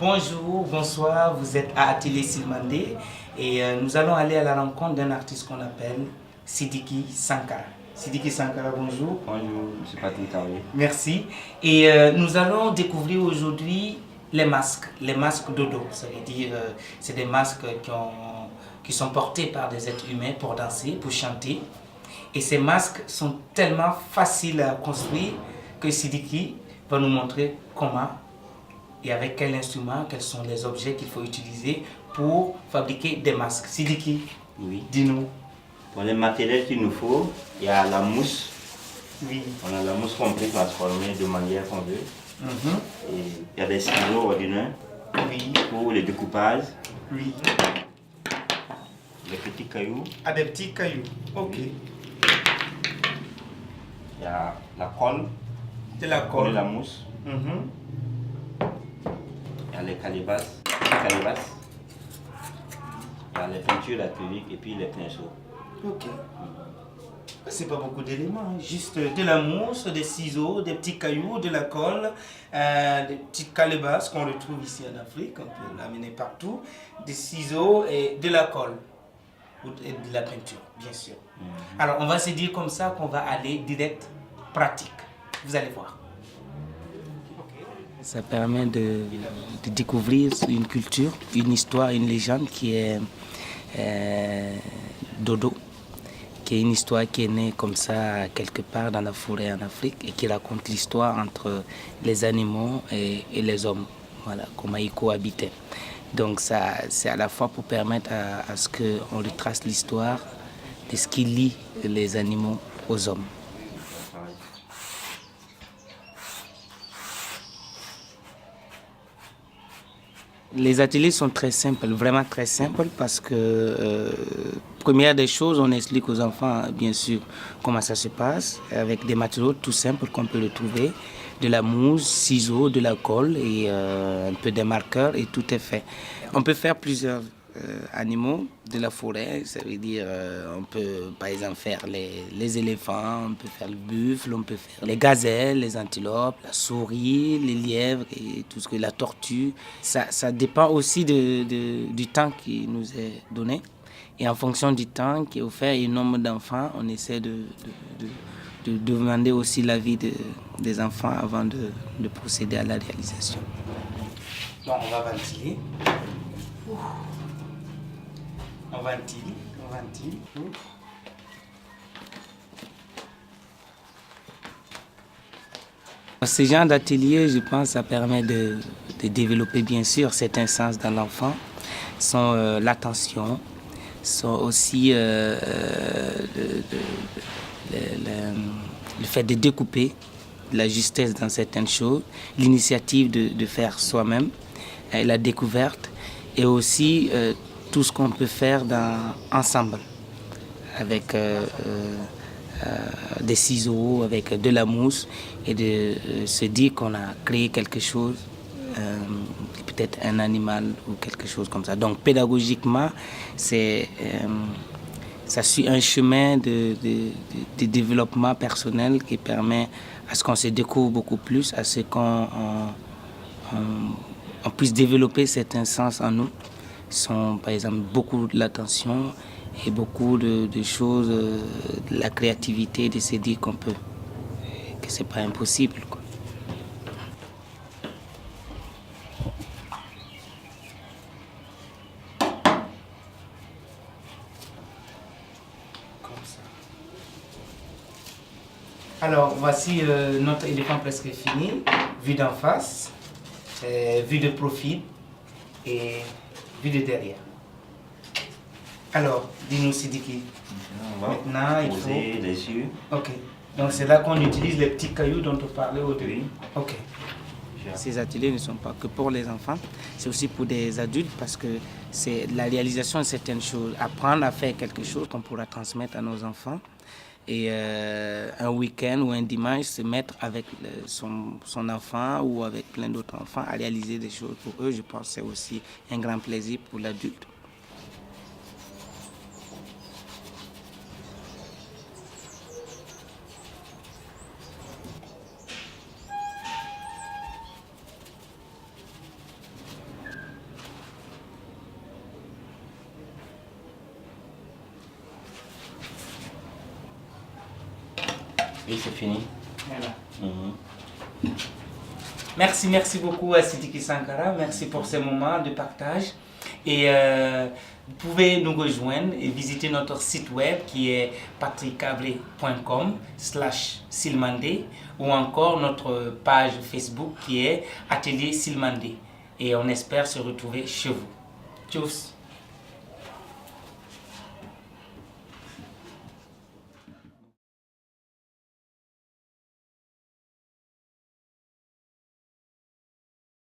Bonjour, bonsoir, vous êtes à Atelier Silmandé et nous allons aller à la rencontre d'un artiste qu'on appelle Sidiki Sankara. Sidiki Sankara, bonjour. Bonjour, je suis Patrick Taoui. Merci. Et nous allons découvrir aujourd'hui les masques dodo. Ça veut dire, c'est des masques qui sont portés par des êtres humains pour danser, pour chanter. Et ces masques sont tellement faciles à construire que Sidiki va nous montrer comment et avec quel instrument, quels sont les objets qu'il faut utiliser pour fabriquer des masques. Sidiki, oui. Dis-nous. Pour les matériels qu'il nous faut, il y a la mousse. Oui. On a la mousse qu'on peut transformer de manière qu'on veut. Et il y a des ciseaux ordinaires. Oui. Pour le découpage. Oui. Les petits cailloux. Ah, des petits cailloux. Ok. Il y a la colle. De la colle. De la mousse. Il y a les calebasses. Il y a les peintures acryliques et puis les pinceaux. Ok. C'est pas beaucoup d'éléments, hein. Juste de la mousse, des ciseaux, des petits cailloux, de la colle, des petites calebasses qu'on retrouve ici en Afrique, on peut l'amener partout, des ciseaux et de la colle. Et de la peinture, bien sûr. Alors, on va se dire comme ça qu'on va aller direct, pratique. Vous allez voir. Ça permet de découvrir une culture, une histoire, une légende qui est dodo, qui est une histoire qui est née comme ça quelque part dans la forêt en Afrique et qui raconte l'histoire entre les animaux et les hommes, voilà, comment ils cohabitaient. Donc ça, c'est à la fois pour permettre à ce qu'on retrace l'histoire de ce qui lie les animaux aux hommes. Les ateliers sont très simples, vraiment très simples, parce que première des choses, on explique aux enfants bien sûr comment ça se passe, avec des matériaux tout simples qu'on peut retrouver, de la mousse, ciseaux, de la colle et un peu de marqueurs et tout est fait. On peut faire plusieurs animaux de la forêt, ça veut dire on peut par exemple faire les éléphants, on peut faire le buffle, on peut faire les gazelles, les antilopes, la souris, les lièvres et tout ce que la tortue. Ça dépend aussi du temps qui nous est donné. Et en fonction du temps qui est offert et du nombre d'enfants, on essaie de demander aussi l'avis des enfants avant de procéder à la réalisation. Donc on va ventiler. On ventile. Ce genre d'atelier, je pense, ça permet de développer bien sûr certains sens dans l'enfant, sont l'attention, sont aussi le fait de découper, la justesse dans certaines choses, l'initiative de faire soi-même, la découverte et aussi tout ce qu'on peut faire ensemble, avec des ciseaux, avec de la mousse, et de se dire qu'on a créé quelque chose, peut-être un animal ou quelque chose comme ça. Donc pédagogiquement, ça suit un chemin de développement personnel qui permet à ce qu'on se découvre beaucoup plus, à ce qu'on puisse développer certains sens en nous. Sont par exemple beaucoup de l'attention et beaucoup de choses, de la créativité, de se dire qu'on peut, que c'est pas impossible, quoi. Comme ça. Alors voici notre éléphant presque fini, vu d'en face, vue de profil et vue de derrière. Alors, dis-nous Sidiki. Maintenant, il faut les yeux. Ok. Donc c'est là qu'on utilise les petits cailloux dont on parlait au début. Ok. Ces ateliers ne sont pas que pour les enfants, c'est aussi pour des adultes parce que c'est la réalisation de certaines choses. Apprendre à faire quelque chose qu'on pourra transmettre à nos enfants. Et un week-end ou un dimanche, se mettre avec son enfant ou avec plein d'autres enfants à réaliser des choses pour eux, je pense que c'est aussi un grand plaisir pour l'adulte. Et c'est fini. Voilà. Mhm. Merci beaucoup à Sidiki Sankara. Merci pour ce moment de partage. Et vous pouvez nous rejoindre et visiter notre site web qui est patrickcablé.com/Silmandé ou encore notre page Facebook qui est Atelier Silmandé. Et on espère se retrouver chez vous. Tchuss!